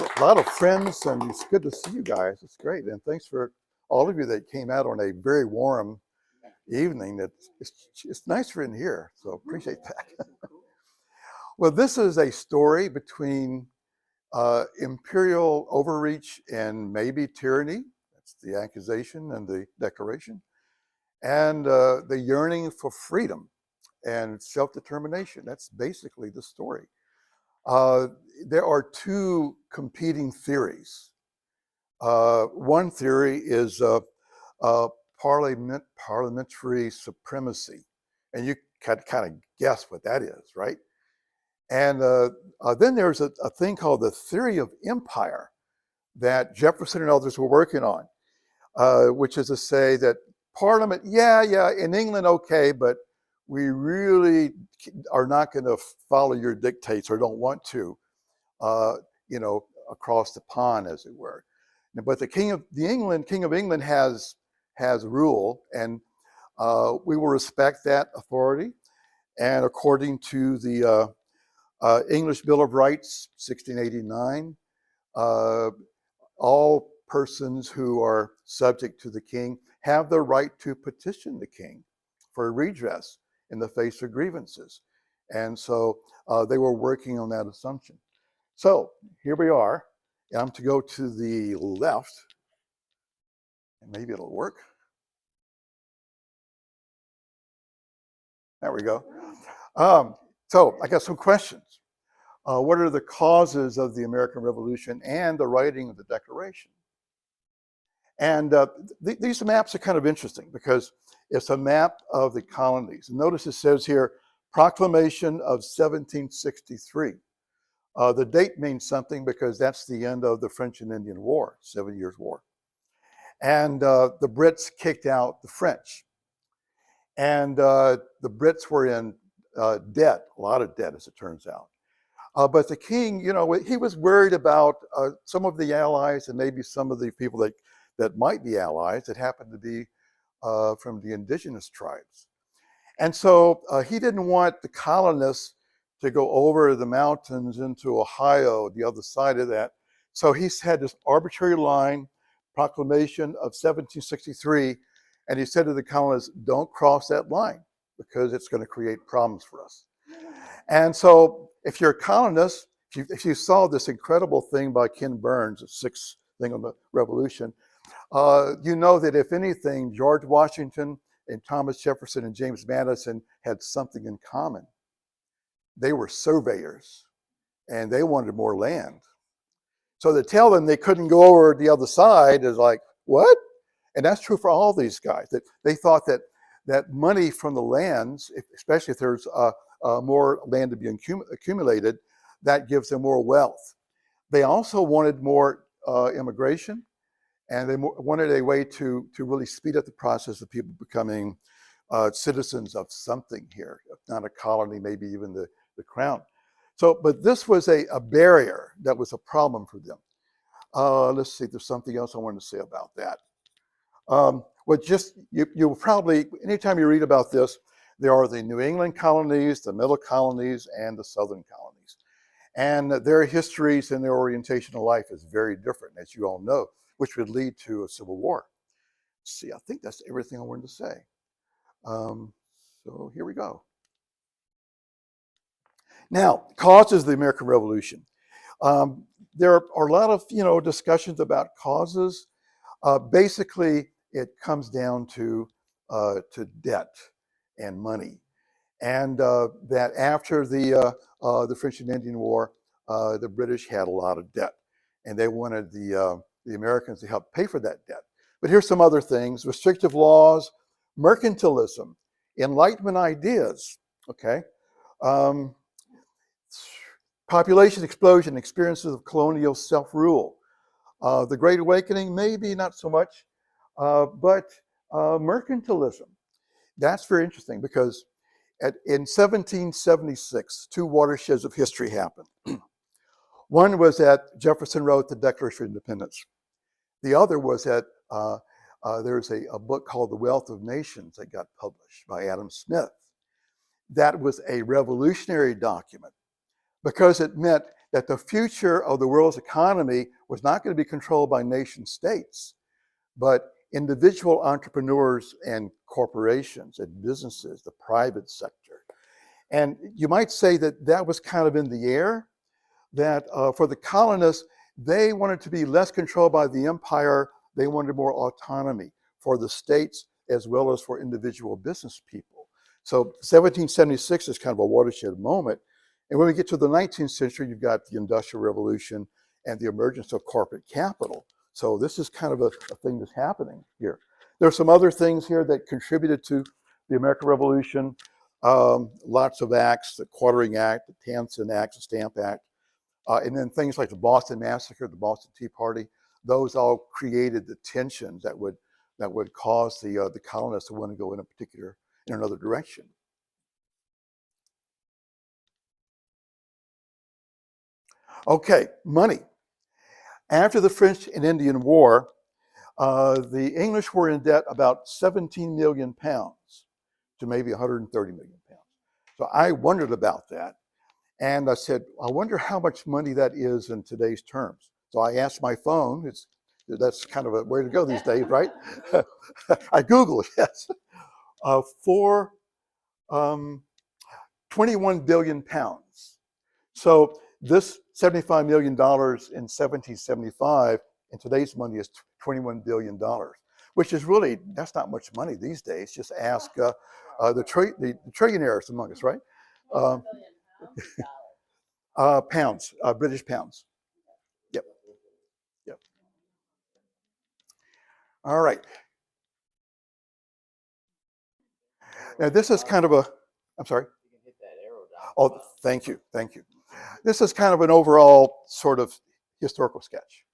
a lot of friends, and it's good to see you guys. It's great, and thanks for all of you that came out on a very warm evening. It's nicer in here, so appreciate that. Well, this is a story between imperial overreach and maybe tyranny. That's the accusation and the declaration, and the yearning for freedom and self-determination. That's basically the story. Uh, there are two competing theories. One theory is uh, parliamentary supremacy, and you can kind of guess what that is, right? And then there's a thing called the theory of empire that Jefferson and others were working on, which is to say that Parliament, yeah, in England, okay, but we really are not going to follow your dictates or don't want to, uh, across the pond, as it were. But the King of England has rule, and we will respect that authority. And according to the English Bill of Rights, 1689, uh, all persons who are subject to the king have the right to petition the king for redress in the face of grievances. And so they were working on that assumption. So here we are. I'm to go to the left, and maybe it'll work. There we go. So I got some questions. What are the causes of the American Revolution and the writing of the Declaration? And these maps are kind of interesting because it's a map of the colonies. And notice it says here, Proclamation of 1763. The date means something because that's the end of the French and Indian War, 7 Years' War. And the Brits kicked out the French. And the Brits were in debt, a lot of debt, as it turns out. But the king, he was worried about some of the allies and maybe some of the people that might be allies that happened to be from the indigenous tribes. And so he didn't want the colonists to go over the mountains into Ohio, the other side of that. So he had this arbitrary line, Proclamation of 1763, and he said to the colonists, don't cross that line because it's going to create problems for us. And so if you're a colonist, if you saw this incredible thing by Ken Burns, the sixth thing on the Revolution, you know that if anything, George Washington and Thomas Jefferson and James Madison had something in common. They were surveyors and they wanted more land. So to tell them they couldn't go over the other side is like, what? And that's true for all these guys, that they thought that money from the lands, especially if there's more land to be accumulated, that gives them more wealth. They also wanted more immigration, and they wanted a way to really speed up the process of people becoming citizens of something here, if not a colony, maybe even the crown. So, but this was a barrier that was a problem for them. Let's see, there's something else I wanted to say about that. Well, you'll probably, anytime you read about this, there are the New England colonies, the middle colonies, and the southern colonies. And their histories and their orientation of life is very different, as you all know, which would lead to a civil war. See, I think that's everything I wanted to say. So here we go. Now, causes of the American Revolution. There are a lot of discussions about causes. Basically, it comes down to debt and money, and that after the French and Indian War, the British had a lot of debt, and they wanted the Americans to help pay for that debt. But here's some other things: restrictive laws, mercantilism, Enlightenment ideas. Okay. Population explosion, experiences of colonial self-rule. The Great Awakening, maybe not so much, but mercantilism. That's very interesting because in 1776, two watersheds of history happened. One was that Jefferson wrote the Declaration of Independence. The other was that there's a book called The Wealth of Nations that got published by Adam Smith. That was a revolutionary document because it meant that the future of the world's economy was not going to be controlled by nation states, but individual entrepreneurs and corporations and businesses, the private sector. And you might say that that was kind of in the air, that for the colonists, they wanted to be less controlled by the empire. They wanted more autonomy for the states as well as for individual business people. So 1776 is kind of a watershed moment. And when we get to the 19th century, you've got the Industrial Revolution and the emergence of corporate capital. So this is kind of a thing that's happening here. There are some other things here that contributed to the American Revolution. Lots of acts, the Quartering Act, the Tansen Act, the Stamp Act, and then things like the Boston Massacre, the Boston Tea Party. Those all created the tensions that would cause the colonists to want to go in another direction. Okay, money. After the French and Indian War, the English were in debt about 17 million pounds to maybe 130 million pounds. So I wondered about that. And I said, I wonder how much money that is in today's terms. So I asked my phone. That's kind of a way to go these days, right? I Googled, yes. For 21 billion pounds. So this $75 million in 1775 in today's money is $21 billion, which is really, that's not much money these days. Just ask the trillionaires among us, right? Pounds, British pounds. Yep. Yep. All right. Now this is kind of I'm sorry. Oh, thank you. Thank you. This is kind of an overall sort of historical sketch.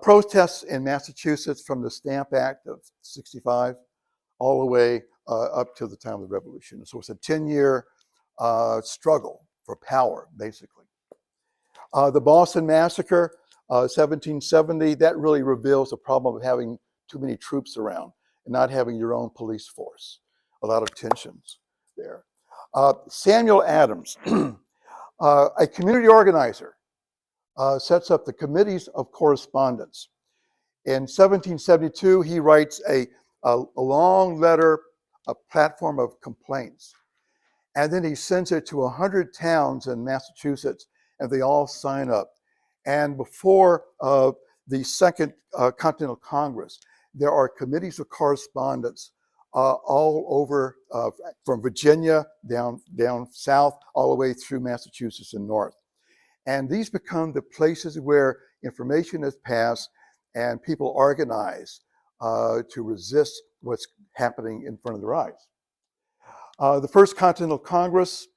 Protests in Massachusetts from the Stamp Act of 65 all the way up to the time of the Revolution. So it's a 10-year struggle for power, basically. The Boston Massacre, 1770, that really reveals the problem of having too many troops around and not having your own police force. A lot of tensions there. Samuel Adams, a community organizer, sets up the Committees of Correspondence. In 1772, he writes a long letter, a platform of complaints. And then he sends it to 100 towns in Massachusetts, and they all sign up. And before the Second Continental Congress, there are committees of correspondence all over, from Virginia down south, all the way through Massachusetts and north. And these become the places where information is passed and people organize to resist what's happening in front of their eyes. The First Continental Congress,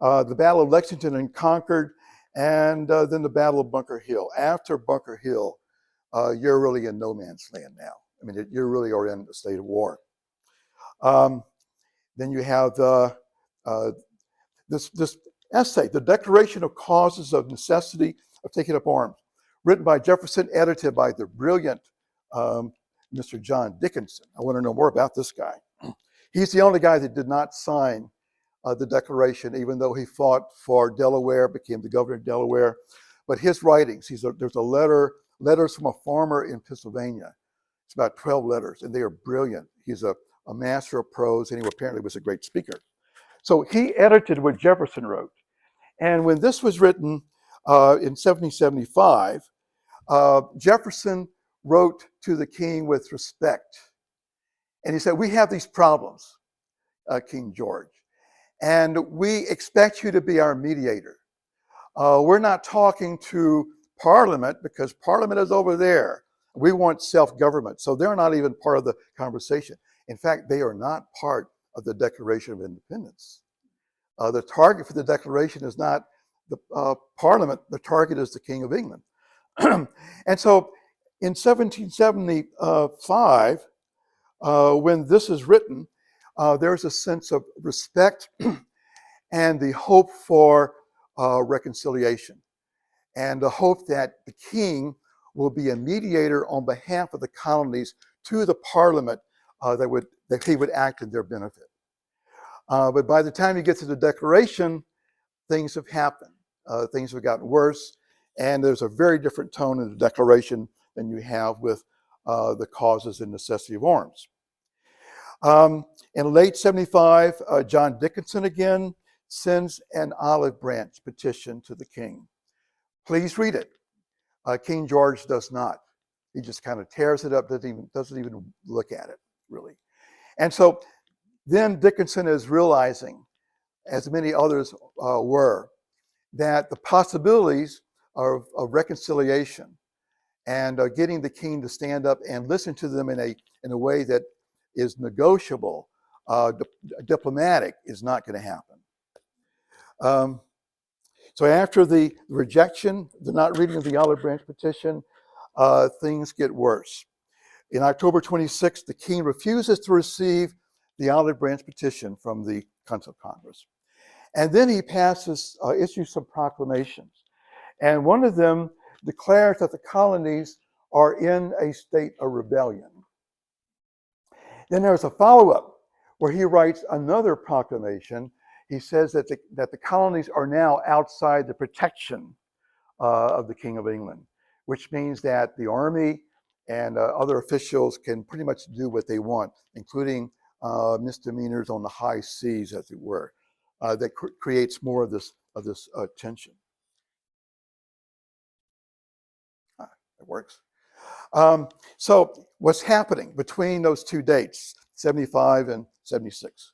the Battle of Lexington and Concord, and then the Battle of Bunker Hill. After Bunker Hill, you're really in no man's land now. I mean, you really are in a state of war. Then you have this essay, The Declaration of Causes of Necessity of Taking Up Arms, written by Jefferson, edited by the brilliant Mr. John Dickinson. I want to know more about this guy. He's the only guy that did not sign the Declaration, even though he fought for Delaware, became the governor of Delaware. But his writings, there's letters from a farmer in Pennsylvania. It's about 12 letters, and they are brilliant. He's a master of prose, and he apparently was a great speaker. So he edited what Jefferson wrote. And when this was written in 1775, Jefferson wrote to the king with respect. And he said, we have these problems, King George, and we expect you to be our mediator. We're not talking to Parliament because Parliament is over there. We want self-government. So they're not even part of the conversation. In fact, they are not part of the Declaration of Independence. The target for the Declaration is not the Parliament. The target is the King of England. And so in 1775, when this is written, there's a sense of respect and the hope for reconciliation, and the hope that the king will be a mediator on behalf of the colonies to the Parliament that he would act in their benefit. But by the time you get to the Declaration, things have happened. things have gotten worse, and there's a very different tone in the Declaration than you have with the causes and necessity of arms. In late 75, John Dickinson again sends an olive branch petition to the king. Please read it. King George does not. He just kind of tears it up, doesn't even look at it, really. And so then Dickinson is realizing, as many others were, that the possibilities of reconciliation and getting the king to stand up and listen to them in a way that is negotiable, diplomatic, is not going to happen. So after the rejection, the not reading of the olive branch petition, things get worse. In October 26th, the king refuses to receive the olive branch petition from the Continental Congress. And then he issues some proclamations. And one of them declares that the colonies are in a state of rebellion. Then there's a follow-up where he writes another proclamation. He says that the colonies are now outside the protection of the King of England, which means that the army and other officials can pretty much do what they want, including misdemeanors on the high seas, as it were, that creates more of this tension. It works. So what's happening between those two dates, 75 and 76?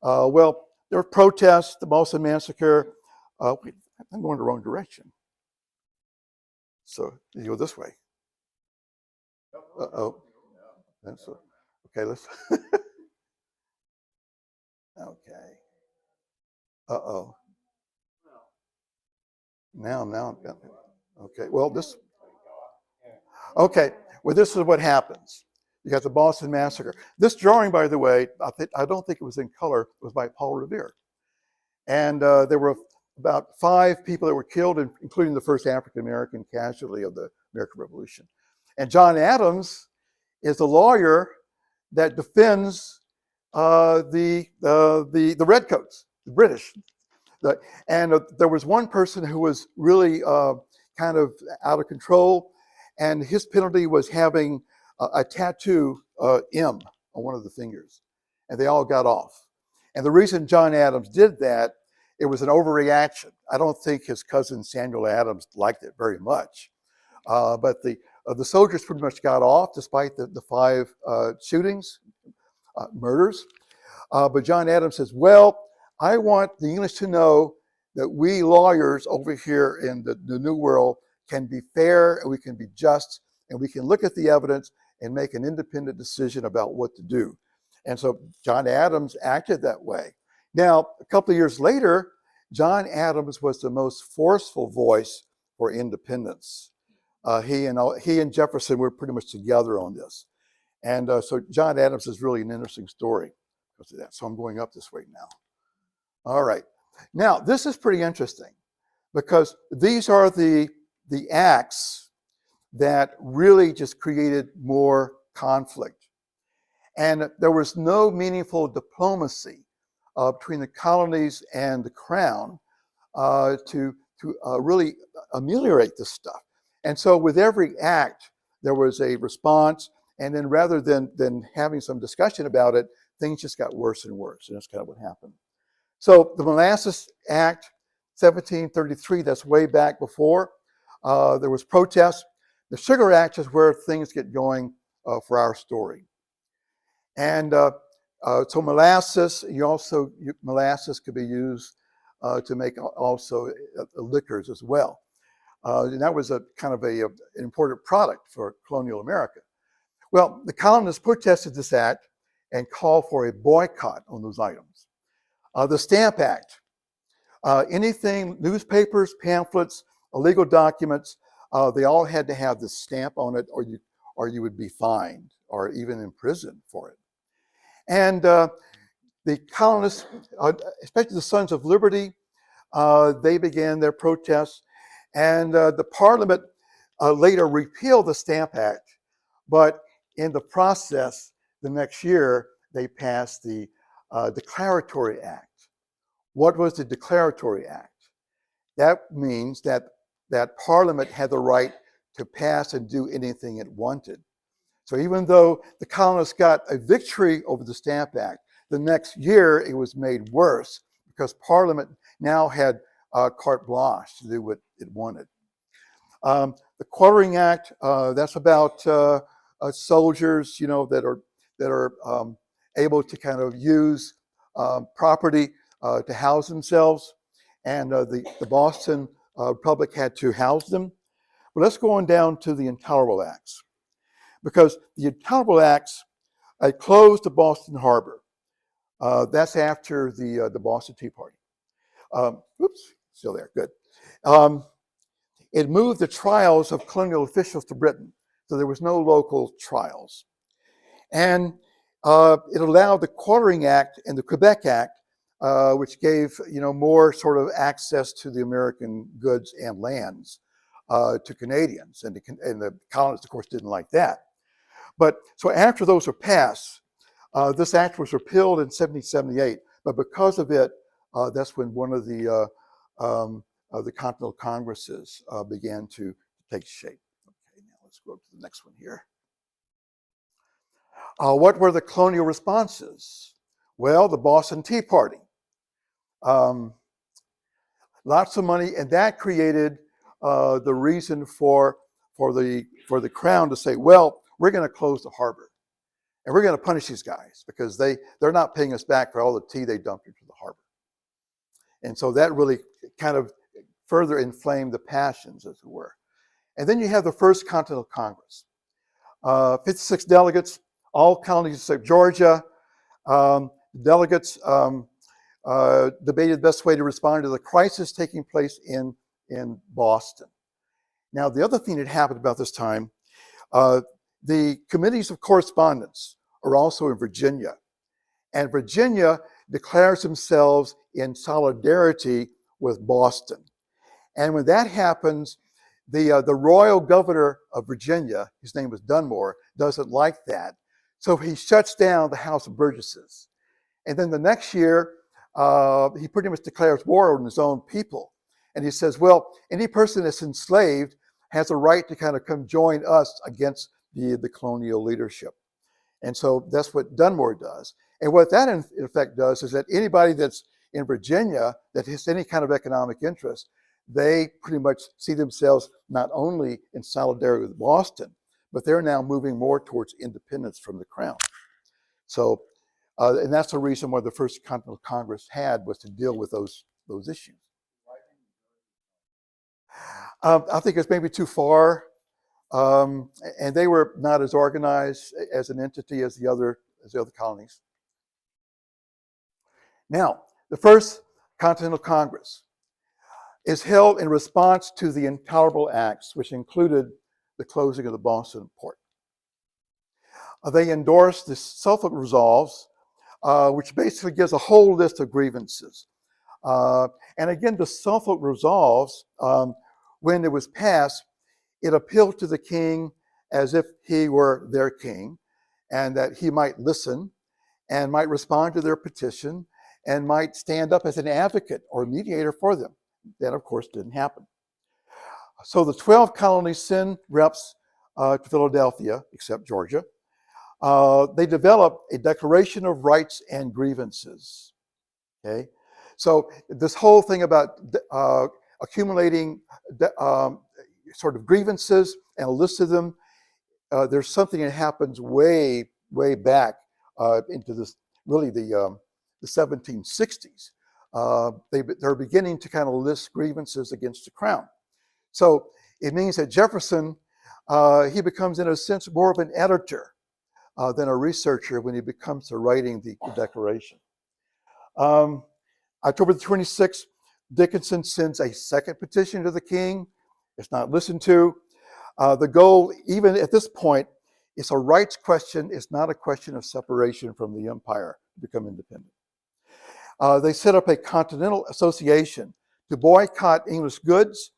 Well, there were protests, the Boston Massacre. Wait, I'm going the wrong direction. So you go this way. Uh-oh. Okay, let's. Okay. Uh-oh. Now. Okay, well, this. Okay, well, this is what happens. You got the Boston Massacre. This drawing, by the way, I don't think it was in color. It was by Paul Revere. And there were about 5 people that were killed, including the first African-American casualty of the American Revolution. And John Adams is the lawyer that defends the redcoats, the British. And there was one person who was really kind of out of control, and his penalty was having a tattoo, M, on one of the fingers. And they all got off. And the reason John Adams did that, it was an overreaction. I don't think his cousin Samuel Adams liked it very much. But the soldiers pretty much got off despite the 5 shootings, murders. But John Adams says, well, I want the English to know that we lawyers over here in the New World can be fair, and we can be just, and we can look at the evidence and make an independent decision about what to do. And so John Adams acted that way. Now, a couple of years later, John Adams was the most forceful voice for independence. He and Jefferson were pretty much together on this. And so John Adams is really an interesting story because of that. So I'm going up this way now. All right. Now, this is pretty interesting because these are the acts that really just created more conflict. And there was no meaningful diplomacy between the colonies and the crown to really ameliorate this stuff. And so with every act, there was a response. And then rather than having some discussion about it, things just got worse and worse. And that's kind of what happened. So the Molasses Act, 1733, that's way back before. There was protest. The Sugar Act is where things get going for our story. And so molasses, molasses could be used to make also liquors as well. And that was a kind of an important product for colonial America. Well, the colonists protested this act and called for a boycott on those items. The Stamp Act, anything, newspapers, pamphlets, illegal documents, they all had to have the stamp on it, or you would be fined or even imprisoned for it. And the colonists, especially the Sons of Liberty, they began their protests. And the Parliament later repealed the Stamp Act, but in the process, the next year, they passed the Declaratory Act. What was the Declaratory Act? That means that Parliament had the right to pass and do anything it wanted. So even though the colonists got a victory over the Stamp Act, the next year it was made worse because Parliament now had carte blanche to do what it wanted. The Quartering Act, that's about soldiers, that are able to kind of use property to house themselves, and the Boston Republic had to house them. But let's go on down to the Intolerable Acts, because the Intolerable Acts closed the Boston Harbor. That's after the Boston Tea Party. Oops, still there, good. It moved the trials of colonial officials to Britain, so there was no local trials. And it allowed the Quartering Act and the Quebec Act, which gave more sort of access to the American goods and lands to Canadians, and the colonists, of course, didn't like that. But so after those were passed, this act was repealed in 1778. But because of it, that's when one of the Continental Congresses began to take shape. Okay, now let's go to the next one here. What were the colonial responses? Well, the Boston Tea Party. Lots of money, and that created the reason for the Crown to say, well, we're going to close the harbor, and we're going to punish these guys because they're not paying us back for all the tea they dumped into the harbor. And so that really kind of further inflamed the passions, as it were. And then you have the First Continental Congress. 56 delegates, all colonies except Georgia. Delegates debated the best way to respond to the crisis taking place in Boston. Now, the other thing that happened about this time, the committees of correspondence are also in Virginia. And Virginia declares themselves in solidarity with Boston. And when that happens, the royal governor of Virginia, his name was Dunmore, doesn't like that. So he shuts down the House of Burgesses. And then the next year, he pretty much declares war on his own people. And he says, well, any person that's enslaved has a right to kind of come join us against the colonial leadership. And so that's what Dunmore does. And what that in effect does is that anybody that's in Virginia that has any kind of economic interest, they pretty much see themselves not only in solidarity with Boston, but they're now moving more towards independence from the Crown. So, and that's the reason why the First Continental Congress was to deal with those issues. I think it's maybe too far, and they were not as organized as an entity as the other colonies. Now, the First Continental Congress is held in response to the Intolerable Acts, which included the closing of the Boston port. They endorsed the Suffolk Resolves, which basically gives a whole list of grievances. And again, the Suffolk Resolves, when it was passed, it appealed to the king as if he were their king, and that he might listen and might respond to their petition and might stand up as an advocate or mediator for them. That, of course, didn't happen. So the 12 colonies send reps to Philadelphia, except Georgia. They developed a Declaration of Rights and Grievances. Okay, so this whole thing about accumulating sort of grievances and a list of them, there's something that happens way back into this, really the 1760s. They're beginning to kind of list grievances against the Crown. So it means that Jefferson, he becomes in a sense more of an editor than a researcher when he becomes to writing the Declaration. October the 26th, Dickinson sends a second petition to the king. It's not listened to. The goal, even at this point, is a rights question. It's not a question of separation from the empire to become independent. They set up a continental association to boycott English goods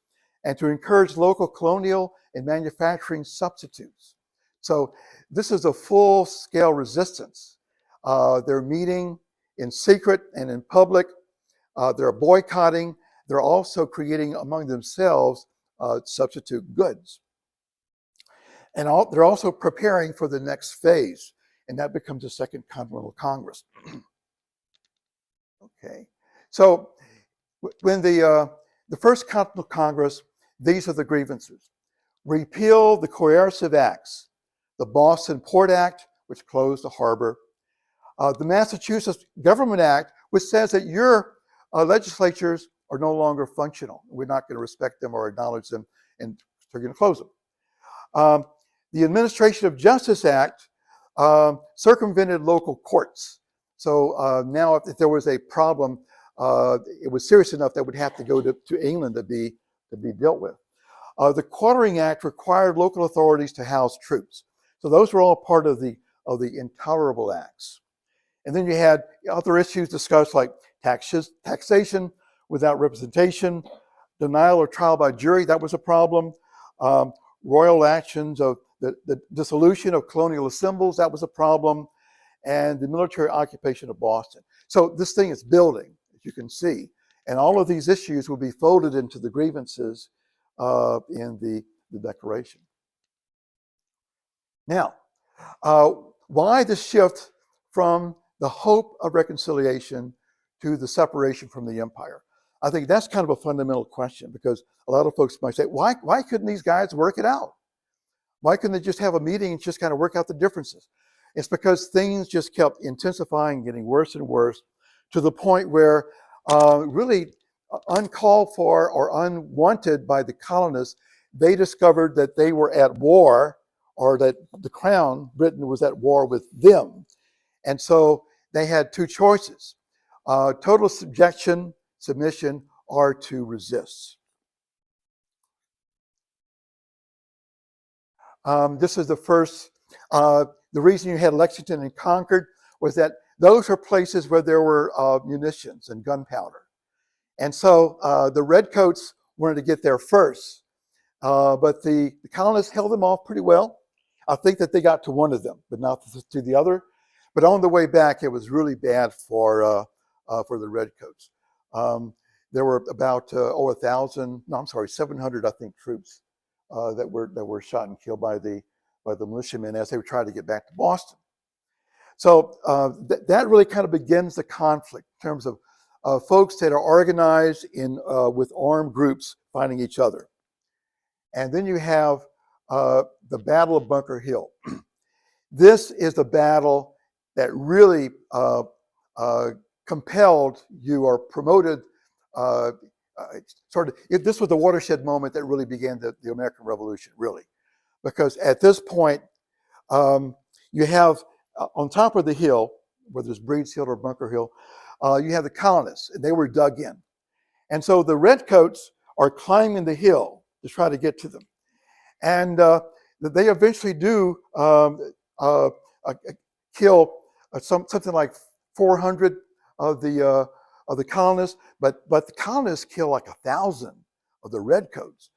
and to encourage local colonial and manufacturing substitutes. So this is a full-scale resistance. They're meeting in secret and in public. They're boycotting, they're also creating among themselves substitute goods. And they're also preparing for the next phase, and that becomes the Second Continental Congress. Okay, so when the First Continental Congress, these are the grievances. Repeal the coercive acts, the Boston Port Act, which closed the harbor, the Massachusetts Government Act, which says that your legislatures are no longer functional. We're not going to respect them or acknowledge them, and we're going to close them. The Administration of Justice Act circumvented local courts. So now if there was a problem, it was serious enough that would have to go to England to be dealt with. The Quartering Act required local authorities to house troops. So those were all part of the intolerable acts. And then you had other issues discussed like taxation without representation, denial of trial by jury, that was a problem. Royal actions of the dissolution of colonial assemblies, that was a problem. And the military occupation of Boston. So this thing is building, as you can see. And all of these issues will be folded into the grievances in the Declaration. Now, why the shift from the hope of reconciliation to the separation from the empire? I think that's kind of a fundamental question, because a lot of folks might say, why couldn't these guys work it out? Why couldn't they just have a meeting and just kind of work out the differences? It's because things just kept intensifying, getting worse and worse, to the point where really uncalled for or unwanted by the colonists, they discovered that they were at war, or that the Crown, Britain, was at war with them. And so they had two choices: total submission, or to resist. This is the first, the reason you had Lexington and Concord was that those are places where there were munitions and gunpowder. And so the Redcoats wanted to get there first, but the colonists held them off pretty well. I think that they got to one of them, but not to the other. But on the way back, it was really bad for the Redcoats. There were about 700, I think, troops that were shot and killed by the militiamen as they were trying to get back to Boston. So that really kind of begins the conflict in terms of folks that are organized in with armed groups fighting each other. And then you have the Battle of Bunker Hill. This is the battle that really compelled you or promoted this was the watershed moment that really began the American Revolution, really. Because at this point, you have on top of the hill, whether it's Breed's Hill or Bunker Hill, you have the colonists, and they were dug in. And so the Redcoats are climbing the hill to try to get to them. And they eventually do kill something like 400 of the colonists, but the colonists kill like 1,000 of the Redcoats.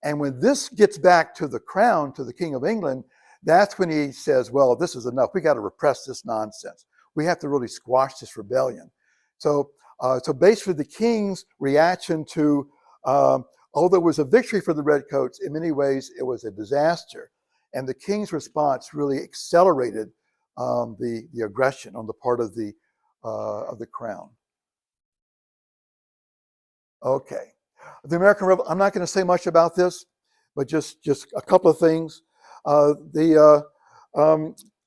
And when this gets back to the Crown, to the King of England, that's when he says, well, this is enough. We got to repress this nonsense. We have to really squash this rebellion. So basically the King's reaction to, although it was a victory for the Redcoats, in many ways it was a disaster. And the King's response really accelerated the aggression on the part of the Crown. Okay. The American Revolution, I'm not going to say much about this, but just a couple of things.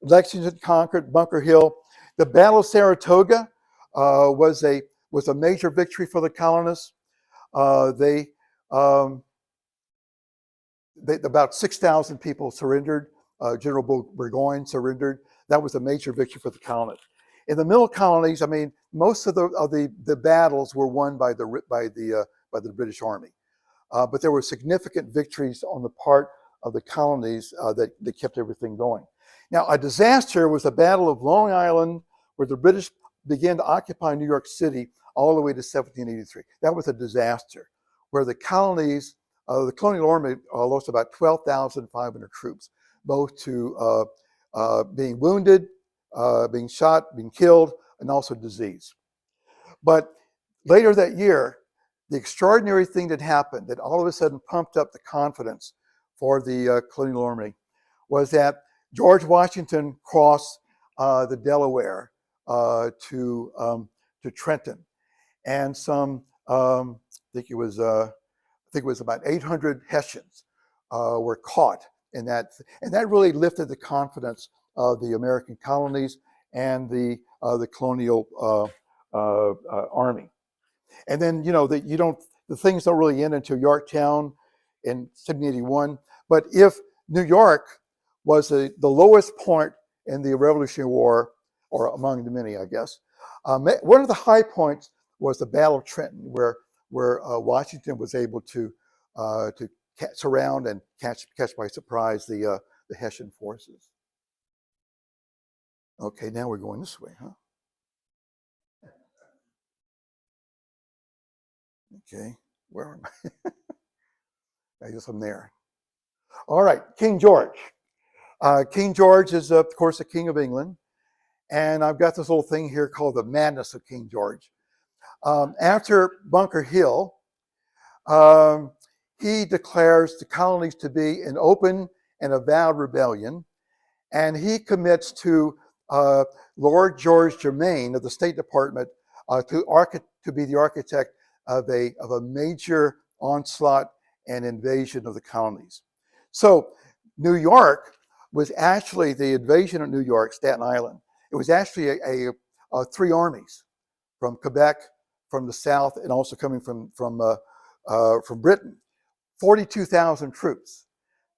Lexington, Concord, Bunker Hill. The Battle of Saratoga was a major victory for the colonists. About 6,000 people surrendered. General Burgoyne surrendered. That was a major victory for the colonists. In the middle colonies, I mean, most of the battles were won by the British Army, but there were significant victories on the part of the colonies that kept everything going. Now, a disaster was the Battle of Long Island, where the British began to occupy New York City all the way to 1783. That was a disaster, where the colonies, the colonial army lost about 12,500 troops, both to being wounded, being shot, being killed, and also disease. But later that year, the extraordinary thing that happened that all of a sudden pumped up the confidence for the colonial army was that George Washington crossed the Delaware to Trenton, and I think it was about 800 Hessians were caught in that, and that really lifted the confidence of the American colonies and the colonial army. And then the things don't really end until Yorktown in 1781. But if New York was the lowest point in the Revolutionary War, or among the many, I guess, one of the high points was the Battle of Trenton, where Washington was able to surround and catch by surprise the Hessian forces. Okay, now we're going this way, huh? Okay, where am I? I guess I'm there. All right, King George. King George is, of course, the King of England. And I've got this little thing here called the Madness of King George. After Bunker Hill, he declares the colonies to be in open and avowed rebellion. And he commits to Lord George Germain of the State Department to be the architect of a major onslaught and invasion of the colonies. So New York was actually the invasion of New York, Staten Island. It was actually a three armies from Quebec, from the south, and also coming from Britain. 42,000 troops.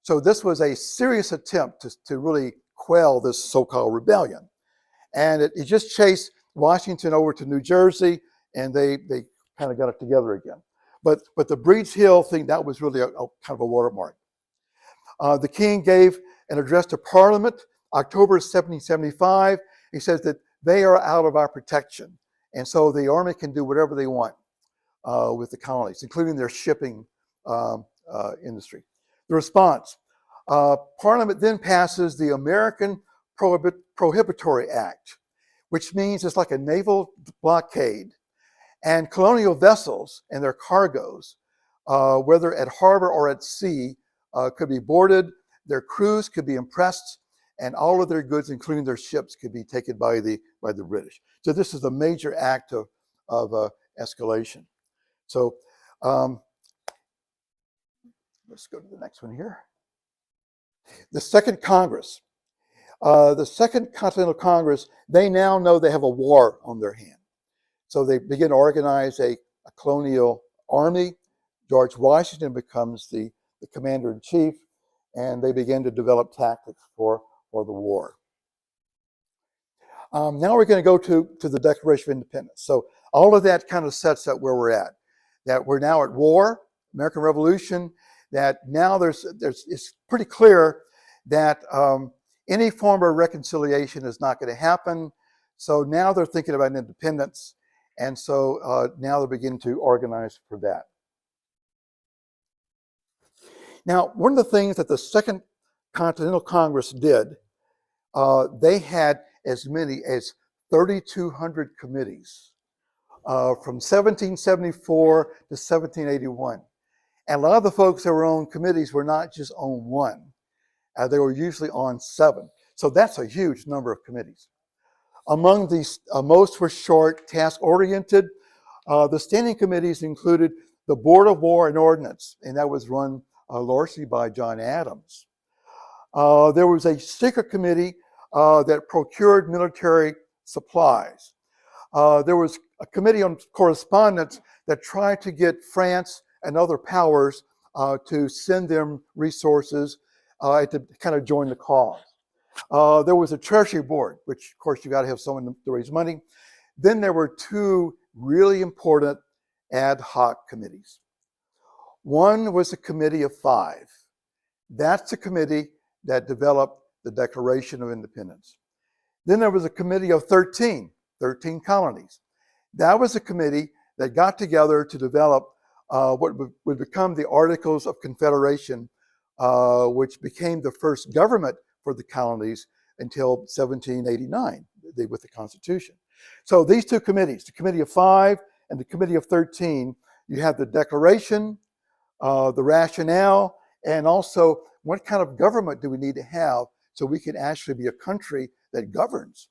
So this was a serious attempt to really quell this so-called rebellion. And it just chased Washington over to New Jersey, and they kind of got it together again. But the Breeds Hill thing, that was really a kind of a watermark. The king gave an address to Parliament, October 1775. He says that they are out of our protection. And so the army can do whatever they want with the colonies, including their shipping industry. The response, Parliament then passes the American Prohibitory Act, which means it's like a naval blockade. And colonial vessels and their cargoes, whether at harbor or at sea, could be boarded, their crews could be impressed, and all of their goods, including their ships, could be taken by the British. So this is a major act of escalation. So let's go to the next one here. The Second Congress. The Second Continental Congress, they now know they have a war on their hands. So they begin to organize a colonial army. George Washington becomes the commander-in-chief, and they begin to develop tactics for the war. Now we're going to go to the Declaration of Independence. So all of that kind of sets up where we're at. That we're now at war, American Revolution, that now it's pretty clear that any form of reconciliation is not going to happen. So now they're thinking about independence. And so now they're beginning to organize for that. Now, one of the things that the Second Continental Congress did, they had as many as 3,200 committees from 1774 to 1781. And a lot of the folks that were on committees were not just on one. They were usually on 7. So that's a huge number of committees. Among these, most were short, task-oriented. The standing committees included the Board of War and Ordnance, and that was run largely by John Adams. There was a secret committee that procured military supplies. There was a committee on correspondence that tried to get France and other powers to send them resources to kind of join the cause. There was a Treasury Board, which, of course, you got to have someone to raise money. Then there were 2 really important ad hoc committees. One was a committee of 5. That's the committee that developed the Declaration of Independence. Then there was a committee of 13 colonies. That was a committee that got together to develop what would become the Articles of Confederation, which became the first government for the colonies until 1789 with the Constitution. So these 2 committees, the Committee of 5 and the Committee of 13, You have the Declaration, the rationale, and also what kind of government do we need to have so we can actually be a country that governs.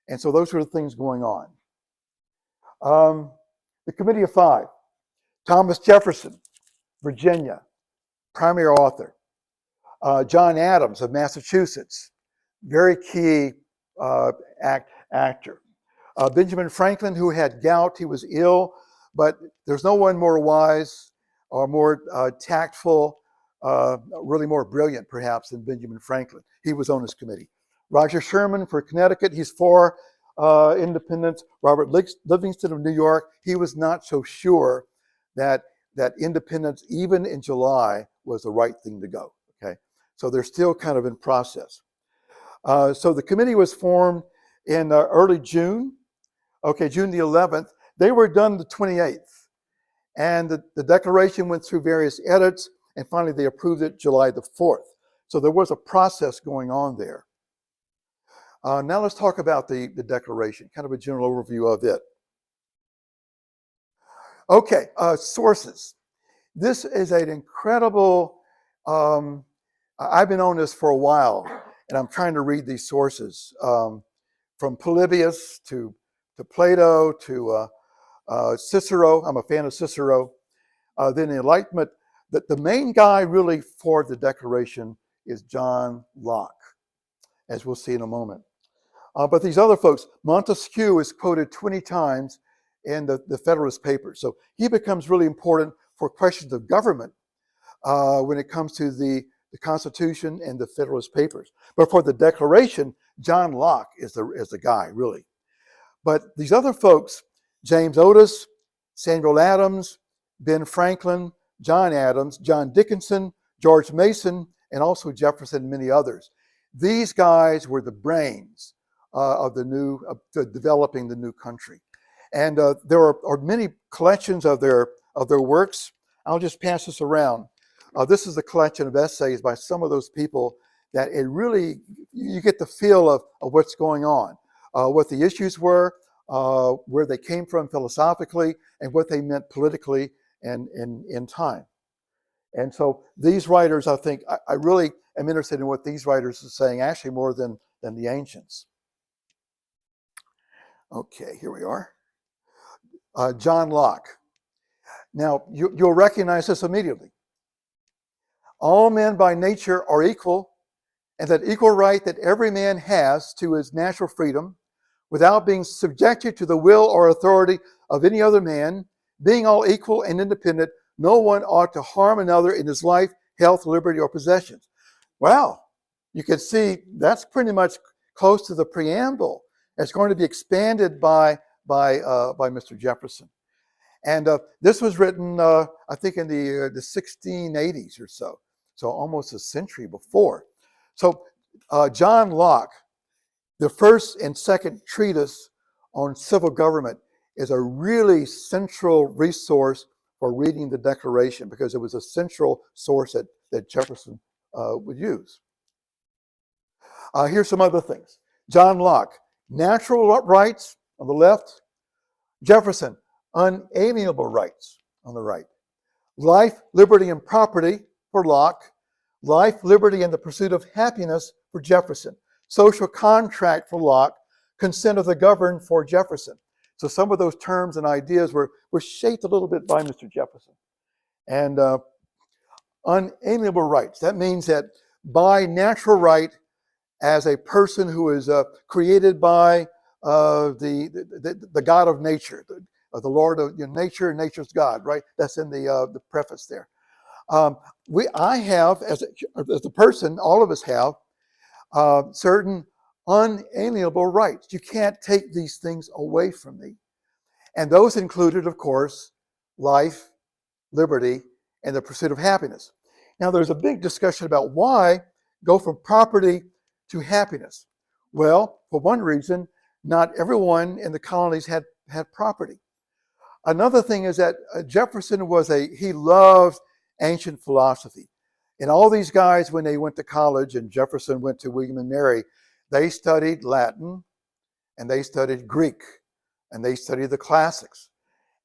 And so those are the things going on. The Committee of Five, Thomas Jefferson, Virginia, primary author. John Adams of Massachusetts, very key actor. Benjamin Franklin, who had gout, he was ill, but there's no one more wise or more tactful, really more brilliant perhaps than Benjamin Franklin. He was on his committee. Roger Sherman for Connecticut, he's for independence. Robert Livingston of New York, he was not so sure that independence, even in July, was the right thing to go. Okay, so they're still kind of in process. So the committee was formed in early June. Okay, June the 11th. They were done the 28th. And the Declaration went through various edits, and finally they approved it July the 4th. So there was a process going on there. Now let's talk about the Declaration, kind of a general overview of it. Okay, sources. This is an incredible, I've been on this for a while, and I'm trying to read these sources, from Polybius to Plato to Cicero. I'm a fan of Cicero. Then the Enlightenment. The main guy really for the Declaration is John Locke, as we'll see in a moment. But these other folks, Montesquieu is quoted 20 times in the Federalist Papers. So he becomes really important for questions of government when it comes to the Constitution and the Federalist Papers. But for the Declaration, John Locke is the guy, really. But these other folks, James Otis, Samuel Adams, Ben Franklin, John Adams, John Dickinson, George Mason, and also Jefferson and many others. These guys were the brains of developing the new country. And there are many collections of their works. I'll just pass this around. This is a collection of essays by some of those people that it really, you get the feel of what's going on, what the issues were, where they came from philosophically, and what they meant politically and in time. And so these writers, I think, I really am interested in what these writers are saying, actually more than the ancients. Okay, here we are. John Locke. Now, you'll recognize this immediately. All men by nature are equal, and that equal right that every man has to his natural freedom, without being subjected to the will or authority of any other man, being all equal and independent, no one ought to harm another in his life, health, liberty, or possessions. Wow, you can see that's pretty much close to the preamble. It's going to be expanded by Mr. Jefferson. And this was written, I think, in the 1680s or so almost a century before. So John Locke, the first and second treatise on civil government, is a really central resource for reading the Declaration, because it was a central source that Jefferson would use. Here's some other things. John Locke, natural rights on the left. Jefferson, unalienable rights on the right. Life, liberty, and property for Locke. Life, liberty, and the pursuit of happiness for Jefferson. Social contract for Locke. Consent of the governed for Jefferson. So some of those terms and ideas were shaped a little bit by Mr. Jefferson. And unalienable rights. That means that by natural right, as a person who is created by the God of nature, the Lord of nature, and nature's God, right? That's in the preface there. I have, as a person, all of us have certain unalienable rights. You can't take these things away from me. And those included, of course, life, liberty, and the pursuit of happiness. Now, there's a big discussion about why go from property to happiness. Well, for one reason, not everyone in the colonies had property. Another thing is that Jefferson he loved ancient philosophy. And all these guys, when they went to college, and Jefferson went to William and Mary, they studied Latin, and they studied Greek, and they studied the classics.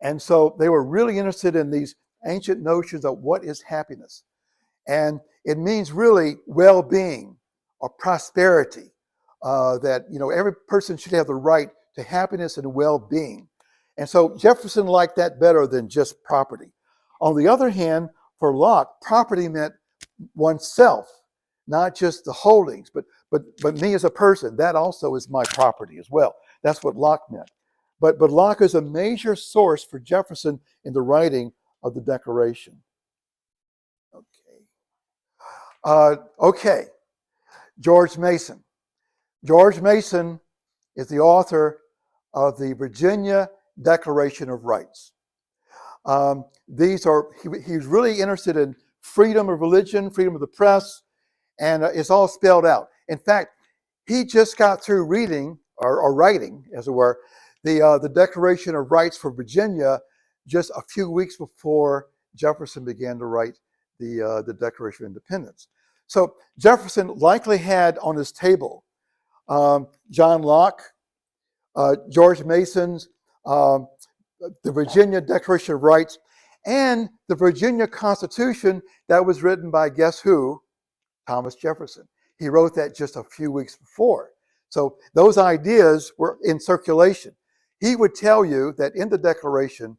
And so they were really interested in these ancient notions of what is happiness. And it means really well-being or prosperity, that every person should have the right to happiness and well-being. And so Jefferson liked that better than just property. On the other hand, for Locke, property meant oneself, not just the holdings, but me as a person. That also is my property as well. That's what Locke meant. But Locke is a major source for Jefferson in the writing of the Declaration. Okay. George Mason. George Mason is the author of the Virginia Declaration of Rights. He's really interested in freedom of religion, freedom of the press, and it's all spelled out. In fact, he just got through reading or writing, as it were, the Declaration of Rights for Virginia just a few weeks before Jefferson began to write the Declaration of Independence. So Jefferson likely had on his table John Locke, George Mason's, the Virginia Declaration of Rights, and the Virginia Constitution that was written by guess who? Thomas Jefferson. He wrote that just a few weeks before. So those ideas were in circulation. He would tell you that in the Declaration,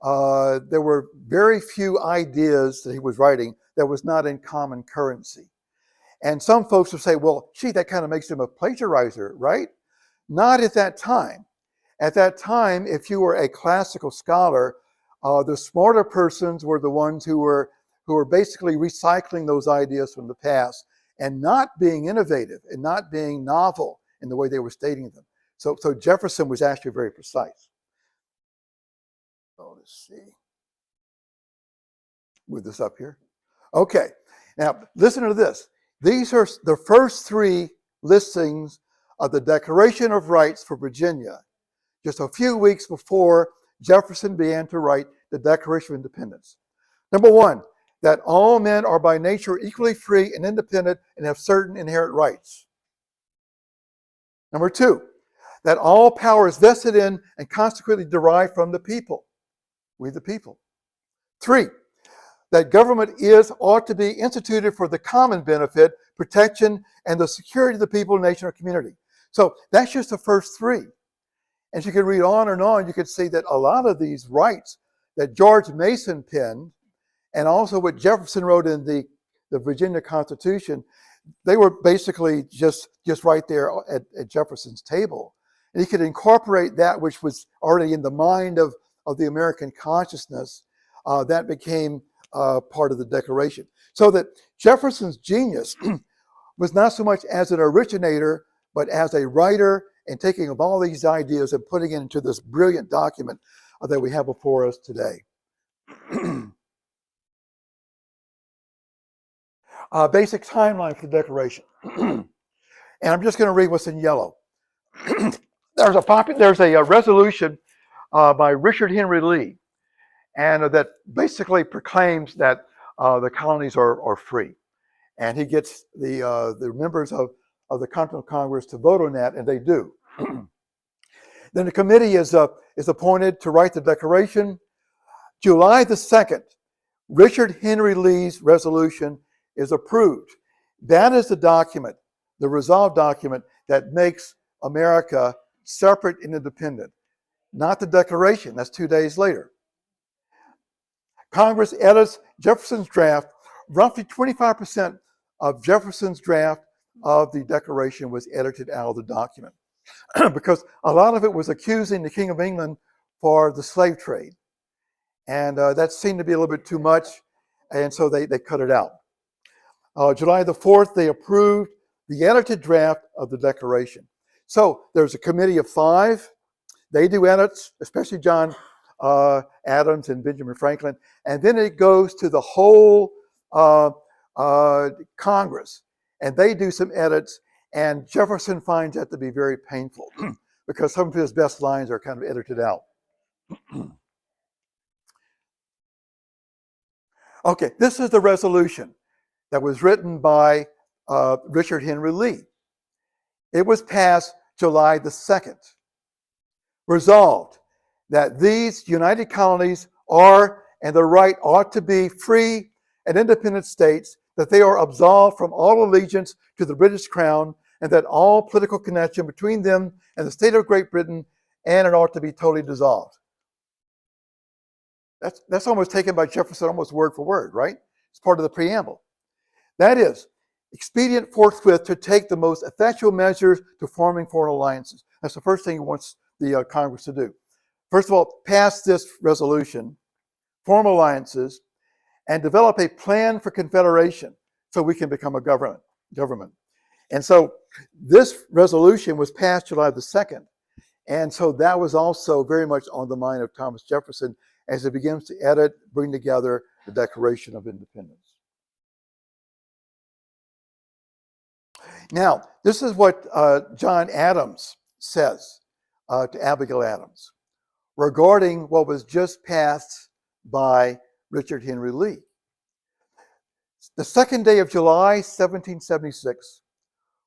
there were very few ideas that he was writing that was not in common currency. And some folks would say, well, gee, that kind of makes him a plagiarizer, right? Not at that time. At that time, if you were a classical scholar, the smarter persons were the ones who were basically recycling those ideas from the past and not being innovative and not being novel in the way they were stating them. So Jefferson was actually very precise. So let's see. Move this up here. Okay. Now, listen to this. These are the first three listings of the Declaration of Rights for Virginia, just a few weeks before Jefferson began to write the Declaration of Independence. Number one, that all men are by nature equally free and independent and have certain inherent rights. Number two, that all power is vested in and consequently derived from the people, we the people. Three, that government ought to be instituted for the common benefit, protection, and the security of the people, nation, or community. So that's just the first three. As you can read on and on, you can see that a lot of these rights that George Mason penned, and also what Jefferson wrote in the Virginia Constitution, they were basically just right there at Jefferson's table. And he could incorporate that which was already in the mind of the American consciousness. That became part of the Declaration. So that Jefferson's genius was not so much as an originator, but as a writer and taking of all these ideas and putting it into this brilliant document that we have before us today. Basic timeline for the Declaration. And I'm just going to read what's in yellow. There's a resolution by Richard Henry Lee, and that basically proclaims that the colonies are free. And he gets the members of the Continental Congress to vote on that, and they do. Then the committee is appointed to write the Declaration. July the 2nd, Richard Henry Lee's resolution is approved. That is the document, the resolve document that makes America separate and independent. Not the Declaration, that's 2 days later. Congress edits Jefferson's draft. Roughly 25% of Jefferson's draft of the Declaration was edited out of the document because a lot of it was accusing the King of England for the slave trade. And that seemed to be a little bit too much, and so they cut it out. July the 4th, they approved the edited draft of the Declaration. So there's a committee of 5. They do edits, especially John Adams and Benjamin Franklin. And then it goes to the whole Congress, and they do some edits. And Jefferson finds that to be very painful because some of his best lines are kind of edited out. Okay, this is the resolution that was written by Richard Henry Lee. It was passed July the 2nd. Resolved that these united colonies are and the right ought to be free and independent states, that they are absolved from all allegiance to the British crown, and that all political connection between them and the state of Great Britain and it ought to be totally dissolved. That's almost taken by Jefferson almost word for word, right? It's part of the preamble. That is, expedient forthwith to take the most effectual measures to forming foreign alliances. That's the first thing he wants the Congress to do. First of all, pass this resolution, form alliances, and develop a plan for confederation so we can become a government. And so this resolution was passed July the 2nd. And so that was also very much on the mind of Thomas Jefferson as he begins to edit, bring together the Declaration of Independence. Now, this is what John Adams says to Abigail Adams regarding what was just passed by Richard Henry Lee. The 2nd day of July, 1776,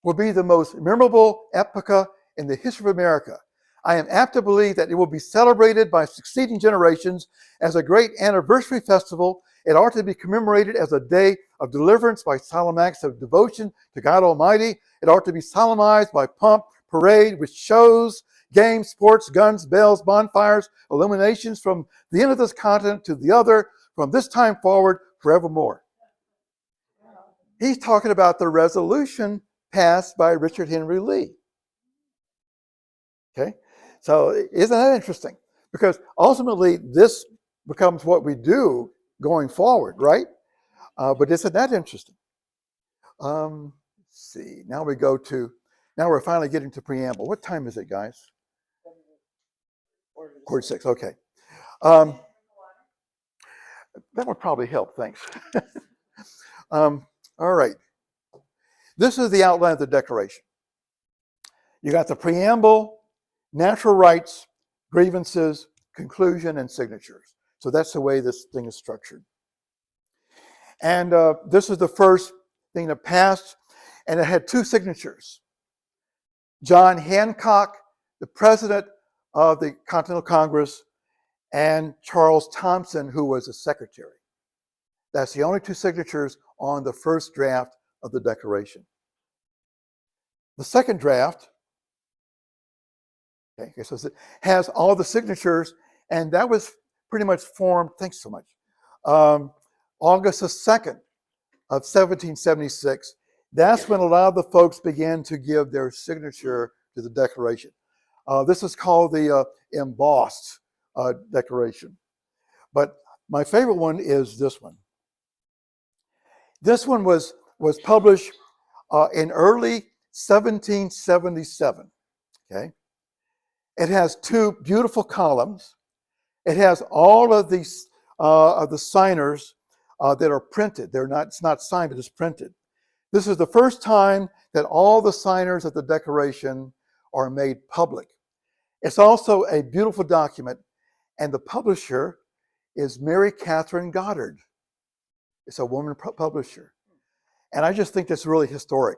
will be the most memorable epoch in the history of America. I am apt to believe that it will be celebrated by succeeding generations as a great anniversary festival. It ought to be commemorated as a day of deliverance by solemn acts of devotion to God Almighty. It ought to be solemnized by pomp, parade, with shows, games, sports, guns, bells, bonfires, illuminations from the end of this continent to the other, from this time forward, forevermore. He's talking about the resolution passed by Richard Henry Lee. Okay, so isn't that interesting? Because ultimately this becomes what we do going forward, right? But isn't that interesting? Let's see, now we're finally getting to preamble. What time is it, guys? 46, okay. That would probably help, thanks. All right. This is the outline of the Declaration. You got the preamble, natural rights, grievances, conclusion, and signatures. So that's the way this thing is structured. And this is the first thing that passed, and it had 2 signatures. John Hancock, the president of the Continental Congress, and Charles Thompson, who was the secretary. That's the only 2 signatures on the first draft of the Declaration. The second draft, okay, so it has all the signatures, and that was pretty much formed, thanks so much, August the 2nd of 1776. That's when a lot of the folks began to give their signature to the Declaration. This is called the embossed Declaration. But my favorite one is this one. This one was published in early 1777. Okay, it has 2 beautiful columns. It has all of these of the signers that are printed. It's not signed, but it's printed. This is the first time that all the signers of the Declaration are made public. It's also a beautiful document, and the publisher is Mary Catherine Goddard. It's a woman publisher. And I just think that's really historic,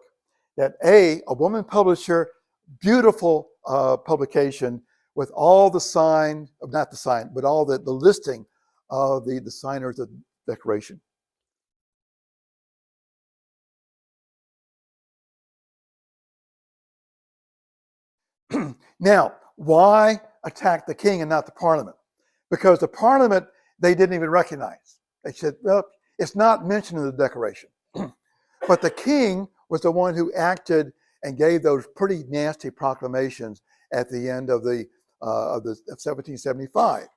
that a woman publisher, beautiful publication with all the sign, not the sign, but all the listing of the signers of the Declaration. Now, why attack the king and not the parliament? Because the parliament, they didn't even recognize. They said, well, it's not mentioned in the Declaration. But the king was the one who acted and gave those pretty nasty proclamations at the end of 1775,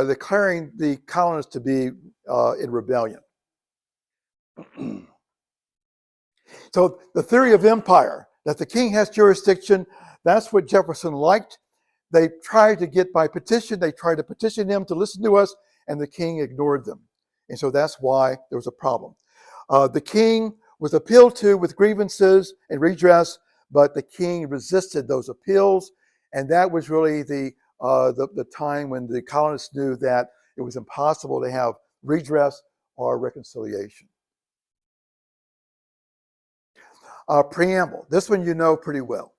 declaring the colonists to be in rebellion. So the theory of empire, that the king has jurisdiction, that's what Jefferson liked. They tried to get by petition, they tried to petition him to listen to us, and the king ignored them. And so that's why there was a problem. The king was appealed to with grievances and redress, but the king resisted those appeals, and that was really the time when the colonists knew that it was impossible to have redress or reconciliation. Preamble. This one you know pretty well.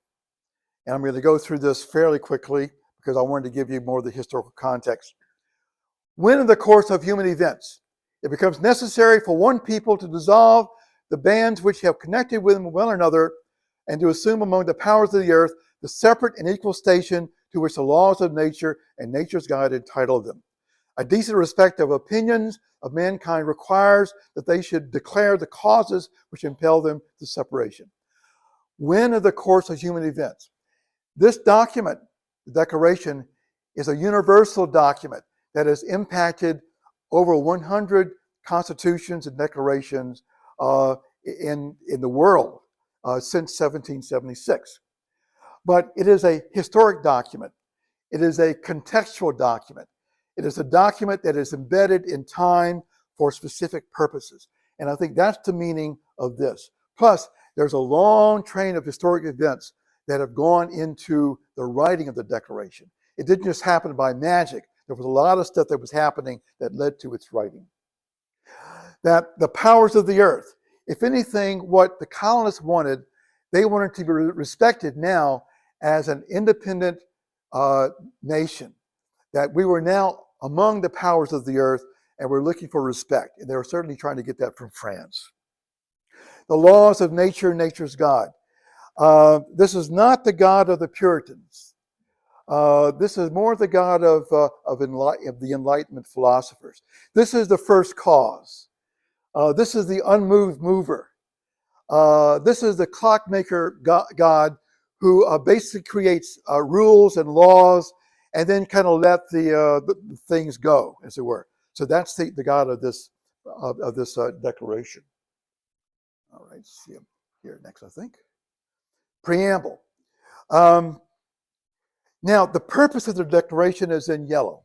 And I'm going to go through this fairly quickly because I wanted to give you more of the historical context. When in the course of human events, it becomes necessary for one people to dissolve the bands which have connected with one another and to assume among the powers of the earth the separate and equal station to which the laws of nature and nature's God entitle them. A decent respect of opinions of mankind requires that they should declare the causes which impel them to separation. When in the course of human events. This document, the Declaration, is a universal document that has impacted over 100 constitutions and declarations in the world since 1776. But it is a historic document. It is a contextual document. It is a document that is embedded in time for specific purposes. And I think that's the meaning of this. Plus, there's a long train of historic events that have gone into the writing of the Declaration. It didn't just happen by magic. There was a lot of stuff that was happening that led to its writing. That the powers of the earth, if anything, what the colonists wanted, they wanted to be respected now as an independent nation. That we were now among the powers of the earth and we're looking for respect. And they were certainly trying to get that from France. The laws of nature, nature's God. This is not the God of the Puritans. This is more the God of the Enlightenment philosophers. This is the first cause. This is the unmoved mover. This is the clockmaker God who basically creates rules and laws and then kind of let the things go, as it were. So that's the God of this declaration. All right, see him here next, I think. Preamble. Now, the purpose of the Declaration is in yellow.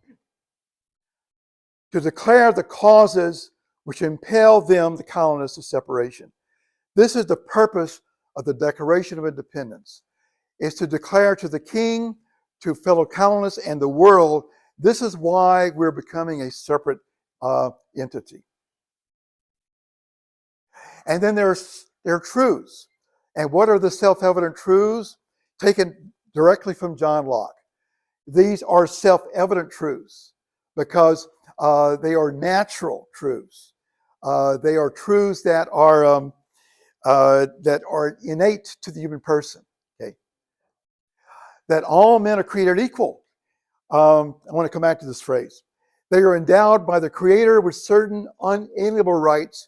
To declare the causes which impel them, the colonists, to separation. This is the purpose of the Declaration of Independence. It's to declare to the king, to fellow colonists, and the world, this is why we're becoming a separate entity. And then there are truths. And what are the self-evident truths? Taken directly from John Locke. These are self-evident truths because they are natural truths. They are truths that are innate to the human person. Okay, that all men are created equal. I want to come back to this phrase. They are endowed by the Creator with certain unalienable rights,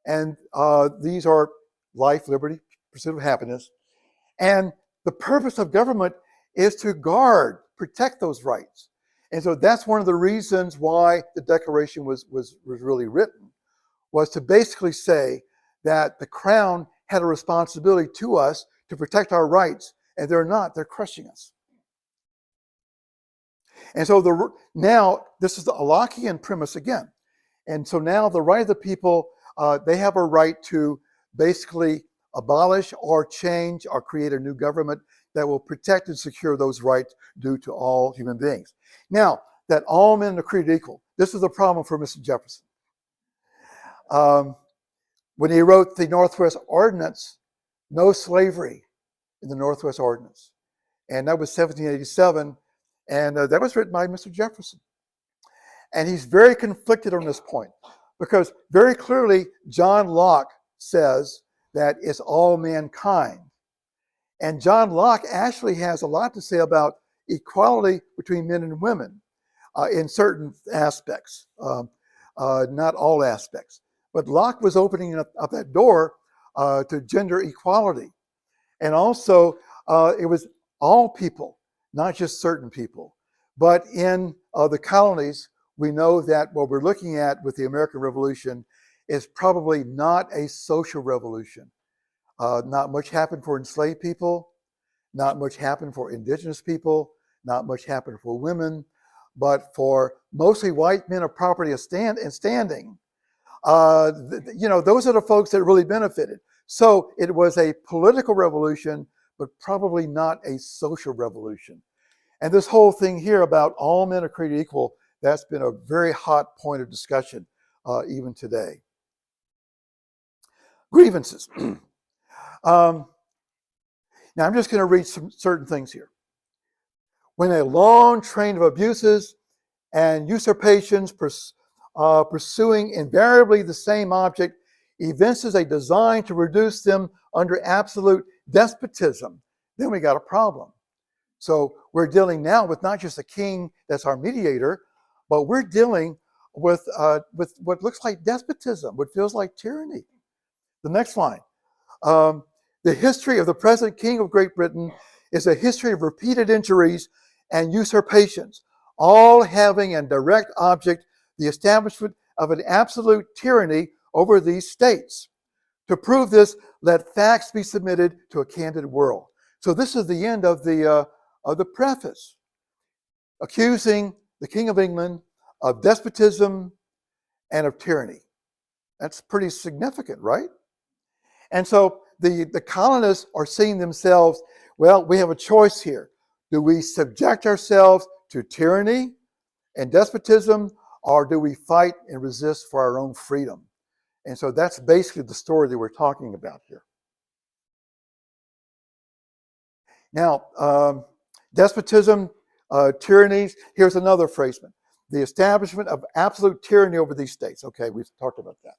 and these are life, liberty, pursuit of happiness. And the purpose of government is to guard, protect those rights. And so that's one of the reasons why the Declaration was really written, was to basically say that the Crown had a responsibility to us to protect our rights, and they're crushing us. And so now this is the Lockean premise again. And so now the right of the people, they have a right to basically abolish or change or create a new government that will protect and secure those rights due to all human beings. Now, that all men are created equal. This is a problem for Mr. Jefferson. When he wrote the Northwest Ordinance, no slavery in the Northwest Ordinance. And that was 1787. And that was written by Mr. Jefferson. And he's very conflicted on this point because very clearly John Locke says that it's all mankind. And John Locke actually has a lot to say about equality between men and women in certain aspects, not all aspects. But Locke was opening up that door to gender equality. And also, it was all people, not just certain people. But in the colonies, we know that what we're looking at with the American Revolution is probably not a social revolution. Not much happened for enslaved people, not much happened for indigenous people, not much happened for women, but for mostly white men of property and standing. Those are the folks that really benefited. So it was a political revolution, but probably not a social revolution. And this whole thing here about all men are created equal, that's been a very hot point of discussion even today. Grievances. Now I'm just going to read some certain things here. When a long train of abuses and usurpations pursuing invariably the same object evinces a design to reduce them under absolute despotism, then we got a problem. So we're dealing now with not just a king that's our mediator, but we're dealing with what looks like despotism, what feels like tyranny. The next line. The history of the present King of Great Britain is a history of repeated injuries and usurpations, all having a direct object the establishment of an absolute tyranny over these states. To prove this, let facts be submitted to a candid world. So this is the end of the preface, accusing the King of England of despotism and of tyranny. That's pretty significant, right? And so the colonists are seeing themselves, well, we have a choice here. Do we subject ourselves to tyranny and despotism, or do we fight and resist for our own freedom? And so that's basically the story that we're talking about here. Now, despotism, tyrannies, here's another phrasement. The establishment of absolute tyranny over these states. Okay, we've talked about that.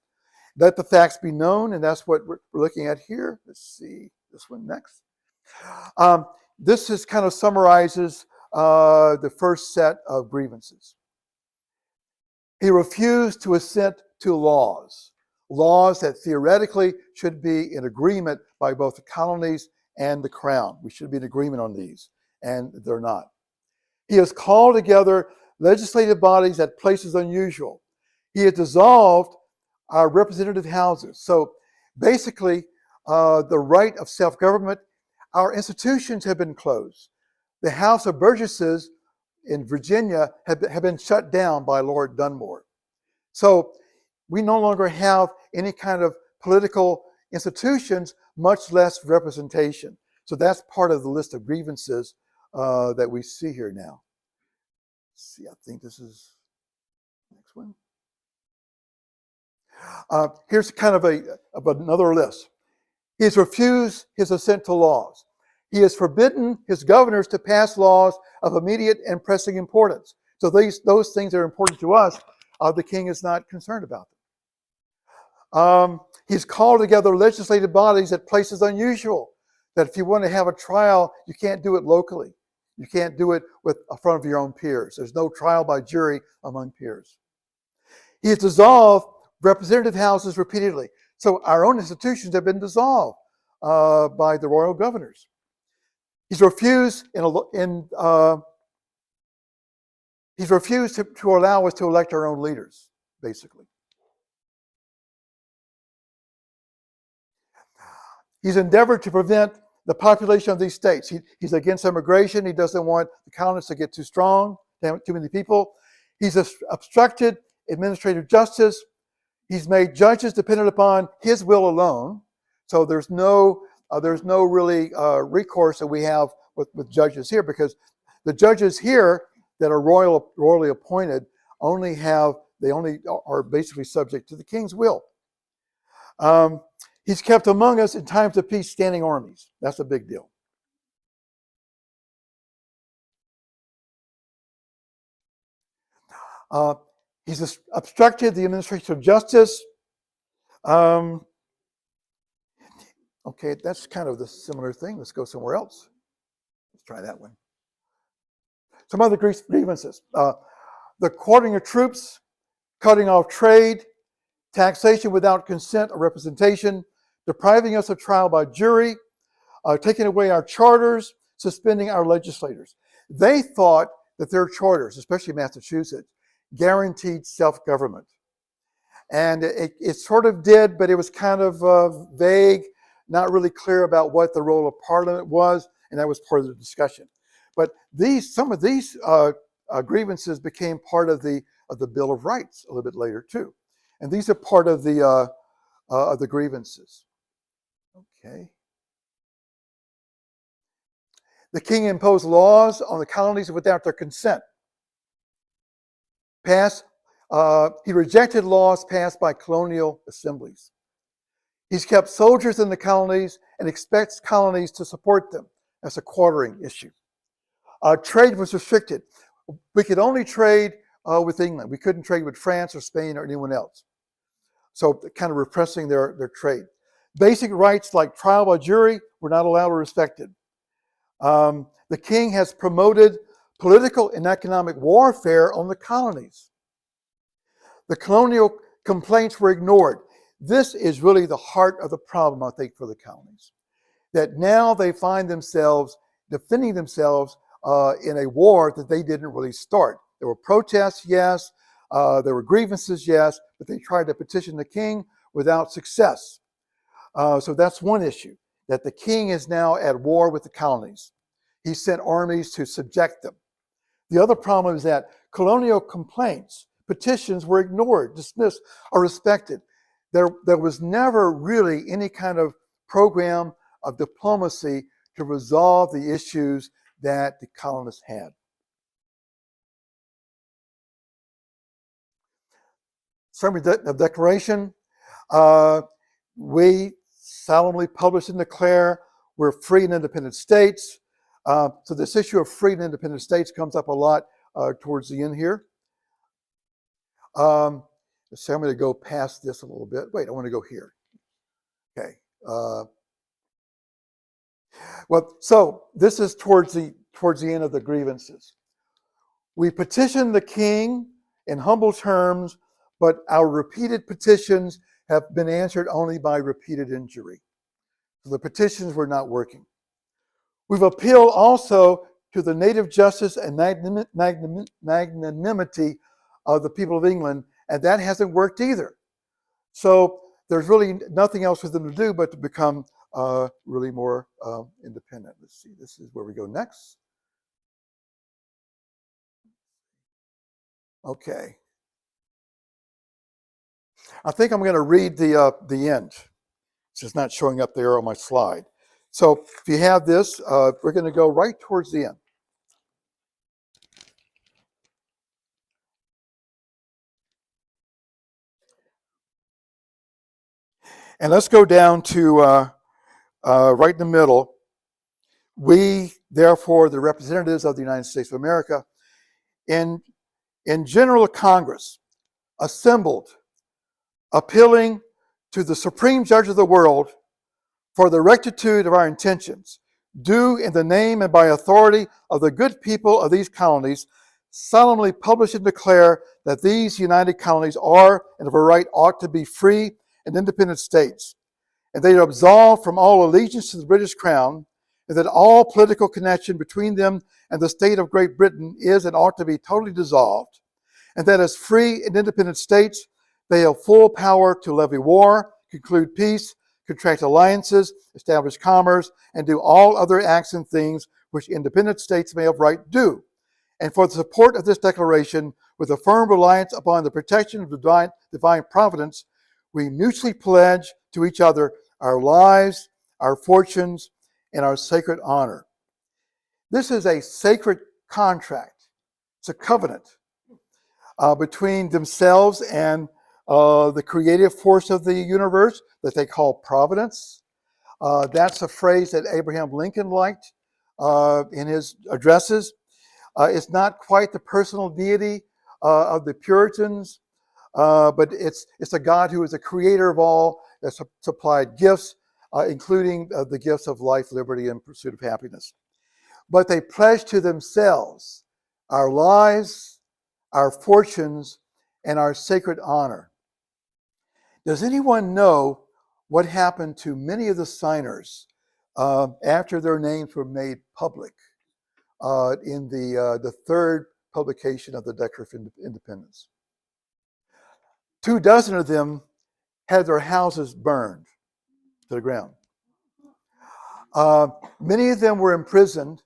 Let the facts be known, and that's what we're looking at here. Let's see this one next. This is kind of summarizes the first set of grievances. He refused to assent to laws that theoretically should be in agreement by both the colonies and the crown. We should be in agreement on these, and they're not. He has called together legislative bodies at places unusual. He has dissolved our representative houses. So basically, the right of self-government, our institutions have been closed. The House of Burgesses in Virginia have been shut down by Lord Dunmore. So we no longer have any kind of political institutions, much less representation. So that's part of the list of grievances that we see here now. Let's see, I think this is the next one. Here's kind of another list. He has refused his assent to laws. He has forbidden his governors to pass laws of immediate and pressing importance. So those things that are important to us, the king is not concerned about them. He's called together legislative bodies at places unusual. That if you want to have a trial, you can't do it locally. You can't do it in front of your own peers. There's no trial by jury among peers. He has dissolved representative houses repeatedly. So our own institutions have been dissolved by the royal governors. He's refused he's refused to allow us to elect our own leaders, basically. He's endeavored to prevent the population of these states. He's against immigration. He doesn't want the colonists to get too strong, too many people. He's obstructed administrative justice. He's made judges dependent upon his will alone. So there's no really recourse that we have with judges here, because the judges here that are royally appointed only are basically subject to the king's will. He's kept among us in times of peace standing armies. That's a big deal. He's obstructed the administration of justice. Okay, that's kind of the similar thing. Let's go somewhere else. Let's try that one. Some other grievances. The quartering of troops, cutting off trade, taxation without consent or representation, depriving us of trial by jury, taking away our charters, suspending our legislators. They thought that their charters, especially Massachusetts, guaranteed self-government. And it sort of did, but it was kind of vague, not really clear about what the role of Parliament was, and that was part of the discussion. But some of these grievances became part of the Bill of Rights a little bit later too, and these are part of the grievances. Okay. The king imposed laws on the colonies without their consent. He rejected laws passed by colonial assemblies. He's kept soldiers in the colonies and expects colonies to support them. That's a quartering issue. Trade was restricted. We could only trade with England. We couldn't trade with France or Spain or anyone else. So kind of repressing their trade. Basic rights like trial by jury were not allowed or respected. The king has promoted political and economic warfare on the colonies. The colonial complaints were ignored. This is really the heart of the problem, I think, for the colonies. That now they find themselves defending themselves in a war that they didn't really start. There were protests, yes. There were grievances, yes, but they tried to petition the king without success. So that's one issue, that the king is now at war with the colonies. He sent armies to subject them. The other problem is that colonial complaints, petitions were ignored, dismissed, or respected. There was never really any kind of program of diplomacy to resolve the issues that the colonists had. Summary of declaration. We solemnly publish and declare we're free and independent states. So this issue of free and independent states comes up a lot towards the end here. So I'm going to go past this a little bit. Wait, I want to go here. Okay. Well, so this is towards the end of the grievances. We petition the king in humble terms, but our repeated petitions have been answered only by repeated injury. So the petitions were not working. We've appealed also to the native justice and magnanimity of the people of England, and that hasn't worked either. So there's really nothing else for them to do but to become really more independent. Let's see, this is where we go next. Okay. I think I'm going to read the end. It's just not showing up there on my slide. So if you have this, we're going to go right towards the end. And let's go down to right in the middle. We, therefore, the representatives of the United States of America, in General Congress, assembled, appealing to the Supreme Judge of the world for the rectitude of our intentions, do in the name and by authority of the good people of these colonies, solemnly publish and declare that these united colonies are and of a right ought to be free and independent states, and they are absolved from all allegiance to the British Crown, and that all political connection between them and the state of Great Britain is and ought to be totally dissolved, and that as free and independent states, they have full power to levy war, conclude peace, contract alliances, establish commerce, and do all other acts and things which independent states may have right to do. And for the support of this declaration, with a firm reliance upon the protection of divine providence, we mutually pledge to each other our lives, our fortunes, and our sacred honor. This is a sacred contract. It's a covenant between themselves and the creative force of the universe that they call providence. That's a phrase that Abraham Lincoln liked in his addresses. It's not quite the personal deity of the Puritans, but it's a God who is the creator of all, that supplied gifts, including the gifts of life, liberty, and pursuit of happiness. But they pledge to themselves our lives, our fortunes, and our sacred honor. Does anyone know what happened to many of the signers after their names were made public in the third publication of the Declaration of Independence? 24 of them had their houses burned to the ground. Many of them were imprisoned.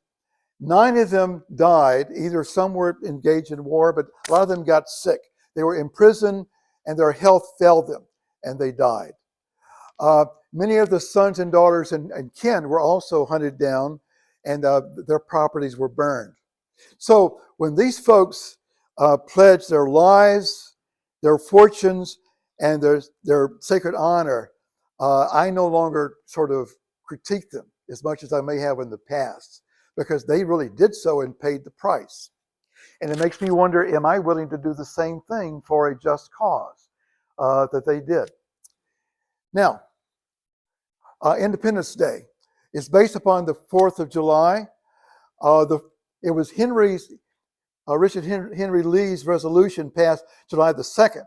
9 of them died. Either some were engaged in war, but a lot of them got sick. They were imprisoned and their health failed them and they died. Many of the sons and daughters and kin were also hunted down and their properties were burned. So when these folks pledged their lives, their fortunes, and their sacred honor, I no longer sort of critique them as much as I may have in the past. because they really did so and paid the price. And it makes me wonder, am I willing to do the same thing for a just cause that they did? Now, Independence Day is based upon the 4th of July. It was Richard Henry Lee's resolution passed July the 2nd,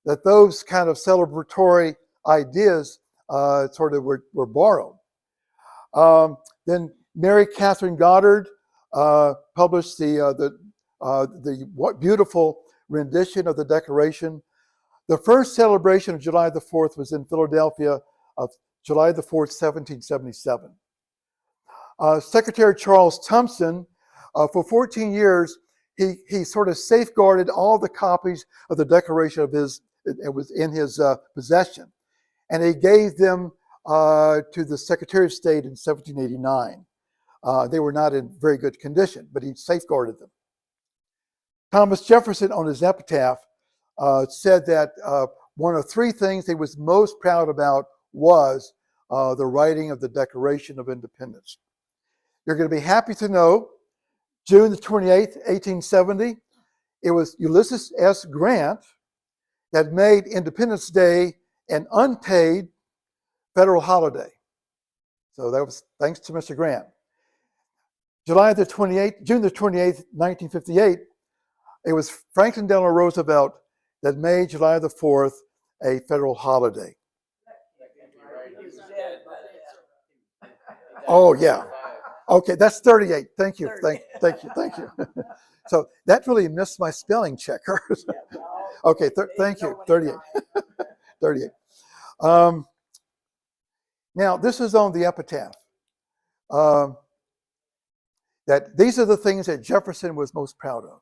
that those kind of celebratory ideas sort of were borrowed. Then Mary Catherine Goddard published the beautiful rendition of the Declaration. The first celebration of July the 4th was in Philadelphia of July the 4th, 1777. Secretary Charles Thompson, for 14 years, he sort of safeguarded all the copies of the Declaration it was in his possession. And he gave them to the Secretary of State in 1789. They were not in very good condition, but he safeguarded them. Thomas Jefferson, on his epitaph, said that one of three things he was most proud about was the writing of the Declaration of Independence. You're going to be happy to know, June the 28th, 1870, it was Ulysses S. Grant that made Independence Day an unpaid federal holiday. So that was thanks to Mr. Grant. June the 28th, 1958, it was Franklin Delano Roosevelt that made July the 4th a federal holiday. Oh, yeah. Okay, that's 38. Thank you. Thank you. So that really missed my spelling checker. Okay, thank you. 38. 38. Now, this is on the epitaph. That these are the things that Jefferson was most proud of: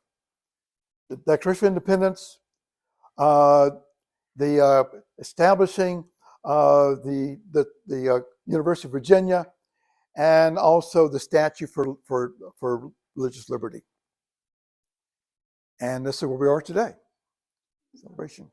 the Declaration of Independence, the establishing the University of Virginia, and also the statute for religious liberty. And this is where we are today. Celebration.